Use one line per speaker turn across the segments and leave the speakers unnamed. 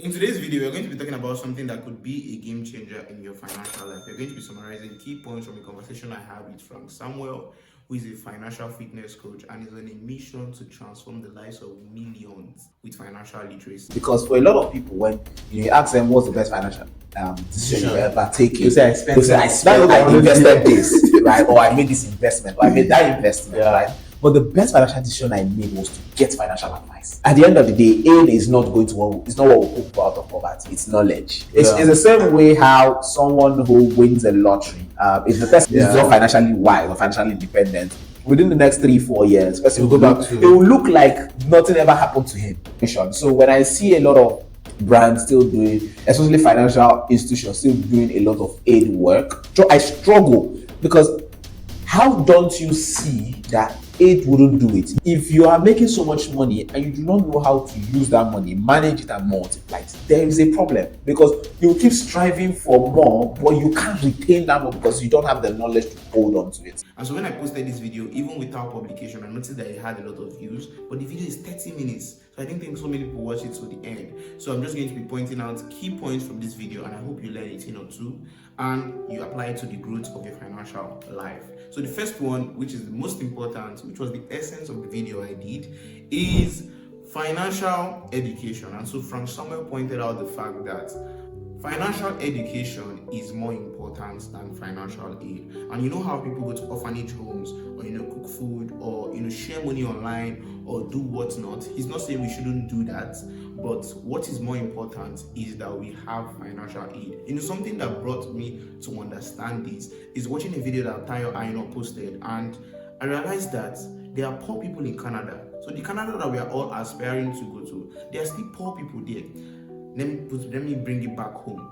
In today's video, we're going to be talking about something that could be a game changer in your financial life. We're going to be summarizing key points from a conversation I had with Frank Samuel, who is a financial fitness coach and is on a mission to transform the lives of millions with financial literacy.
Because for a lot of people, when you ask them what's the best financial decision you ever taken,
You say I
I invested this, right? Or I made this investment, or I made that investment, right? But the best financial decision I made was to get financial advice. At the end of the day, aid is not going to it's not what will put people out of poverty. It's knowledge. It's the same way how someone who wins a lottery, if the person is not financially wise or financially dependent, within the next 3-4 years, person will go back to it will look like nothing ever happened to him. So when I see a lot of brands still doing, especially financial institutions still doing a lot of aid work, so I struggle because how don't you see that aid wouldn't do it? If you are making so much money and you do not know how to use that money, manage it and multiply it, there is a problem, because you keep striving for more, but you can't retain that more because you don't have the knowledge to hold on to it.
And so when I posted this video, even without publication, I noticed that it had a lot of views, but the video is 30 minutes. So I didn't think so many people watch it to the end. So I'm just going to be pointing out key points from this video, and I hope you learn a thing or two and you apply it to the growth of your financial life. So the first one, which is the most important, which was the essence of the video I did, is financial education. And so Frank Samuel pointed out the fact that financial education is more important than financial aid. And you know how people go to orphanage homes or cook food or share money online or do whatnot. He's not saying we shouldn't do that, but what is more important is that we have financial aid. Something that brought me to understand this is watching a video that Tayo Aino posted, and I realized that there are poor people in Canada. So the Canada that we are all aspiring to go to, there are still poor people there. Let me bring it back home.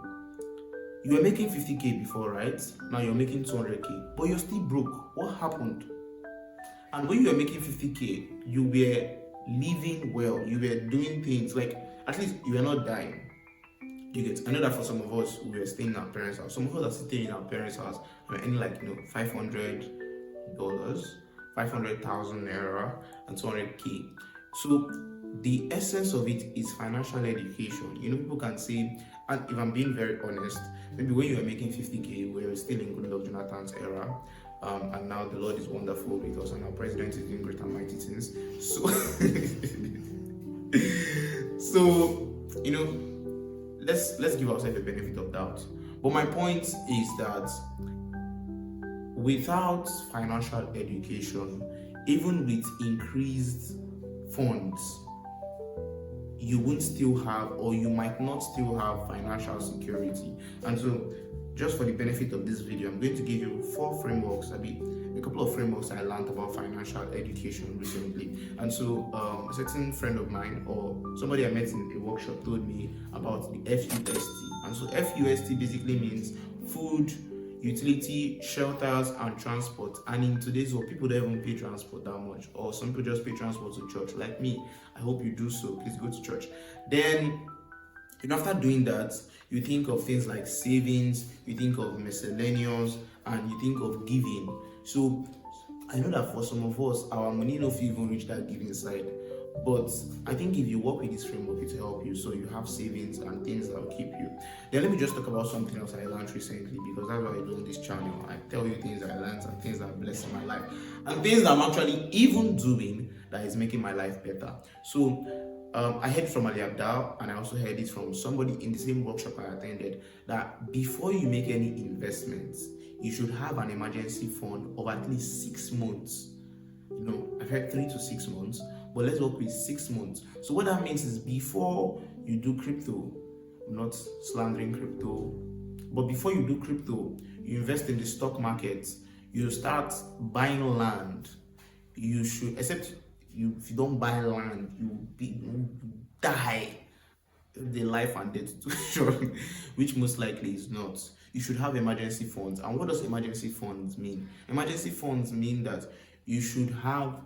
You were making 50k before, right? Now you're making 200k, but you're still broke. What happened? And when you were making 50k, you were living well. You were doing things like, at least you were not dying. You get? I know that for some of us, we were staying in our parents' house. Some of us are staying in our parents' house. We're earning $500, 500,000 naira, and 200k. So the essence of it is financial education. People can say, and if I'm being very honest, maybe when you were making 50k, we were still in Goodluck Jonathan's era, and now the Lord is wonderful with us, and our president is doing great and mighty things. So, let's give ourselves a benefit of doubt. But my point is that without financial education, even with increased funds, you won't still have, or you might not still have, financial security. And so, just for the benefit of this video, I'm going to give you 4 frameworks, a couple of frameworks I learned about financial education recently. And so, a certain friend of mine, or somebody I met in a workshop, told me about the FUST. And so, FUST basically means food, utility, shelters, and transport. And in today's world, people don't even pay transport that much, or some people just pay transport to church, like me. I hope you do so. Please go to church. Then, after doing that, you think of things like savings, you think of miscellaneous, and you think of giving. So I know that for some of us, our money don't even reach that giving side. But I think if you work with this framework, it will help you. So you have savings and things that will keep you. Then let me just talk about something else I learned recently, because that's what I do on this channel. I tell you things I learned and things that are blessing my life, and things that I'm actually even doing that is making my life better. So I heard from Ali Abdal, and I also heard it from somebody in the same workshop I attended, that before you make any investments, you should have an emergency fund of at least 6 months. I've heard 3 to 6 months, but let's work with 6 months. So what that means is, before you do crypto, I'm not slandering crypto, but before you do crypto, you invest in the stock market, you start buying land. You should, except if you don't buy land, you die. The life and death situation, which most likely is not. You should have emergency funds. And what does emergency funds mean? Emergency funds mean that you should have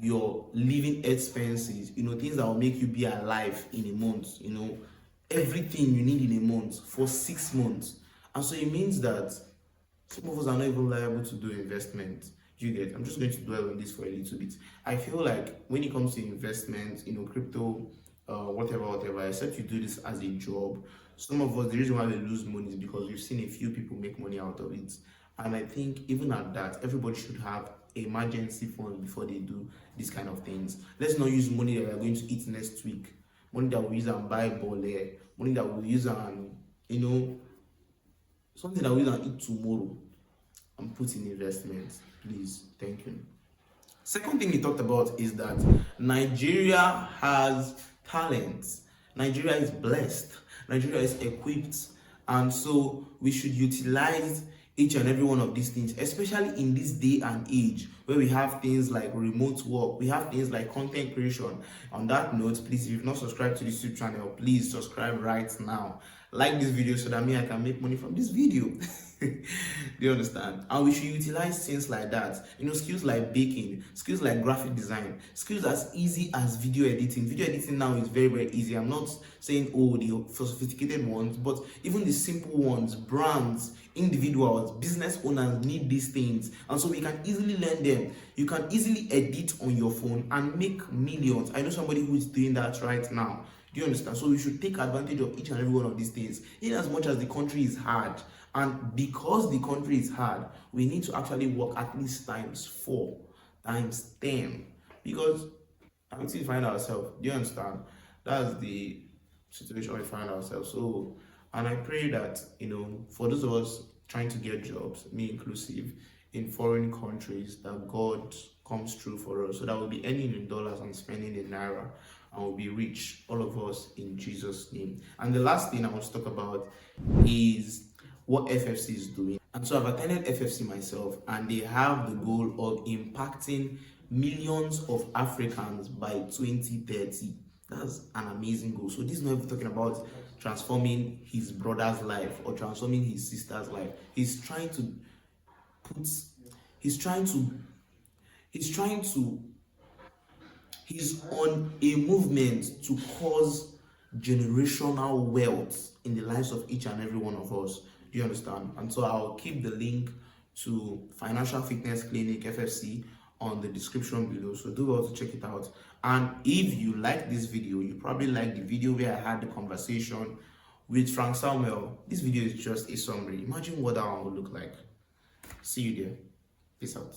your living expenses, things that will make you be alive in a month, everything you need in a month for 6 months. And so it means that some of us are not even liable to do investment. You get? I'm just going to dwell on this for a little bit. I feel like when it comes to investment, crypto, whatever, except you do this as a job. Some of us, the reason why we lose money is because we've seen a few people make money out of it. And I think even at that, everybody should have emergency funds before they do these kind of things. Let's not use money that we are going to eat next week, money that we use and buy bole, money that we use and, something that we use and eat tomorrow, and put in investments. Please, thank you. Second thing he talked about is that Nigeria has talents. Nigeria is blessed. Nigeria is equipped. And so we should utilize each and every one of these things, especially in this day and age where we have things like remote work, we have things like content creation. On that note, please, if you've not subscribed to this YouTube channel, please subscribe right now. Like this video so that I can make money from this video. Do you understand? And we should utilize things like that. Skills like baking, skills like graphic design, skills as easy as video editing. Video editing now is very, very easy. I'm not saying, the sophisticated ones, but even the simple ones, brands, individuals, business owners need these things. And so we can easily learn them. You can easily edit on your phone and make millions. I know somebody who is doing that right now. Do you understand? So we should take advantage of each and every one of these things, in as much as the country is hard. And because the country is hard, we need to actually work at least times 4, times 10. Because until we find ourselves, do you understand? That's the situation we find ourselves. So, and I pray that, for those of us trying to get jobs, me inclusive, in foreign countries, that God comes through for us, so that we'll be earning in dollars and spending in naira, and we'll be rich, all of us, in Jesus' name. And the last thing I want to talk about is what FFC is doing. And so I've attended FFC myself, and they have the goal of impacting millions of Africans by 2030. That's an amazing goal. So this is not even talking about transforming his brother's life or transforming his sister's life. He's on a movement to cause generational wealth in the lives of each and every one of us. Do you understand? And so I'll keep the link to Financial Fitness Clinic FFC on the description below, so do well to check it out. And if you like this video, you probably like the video where I had the conversation with Frank Samuel. This video is just a summary. Imagine what that one would look like. See you there. Peace out.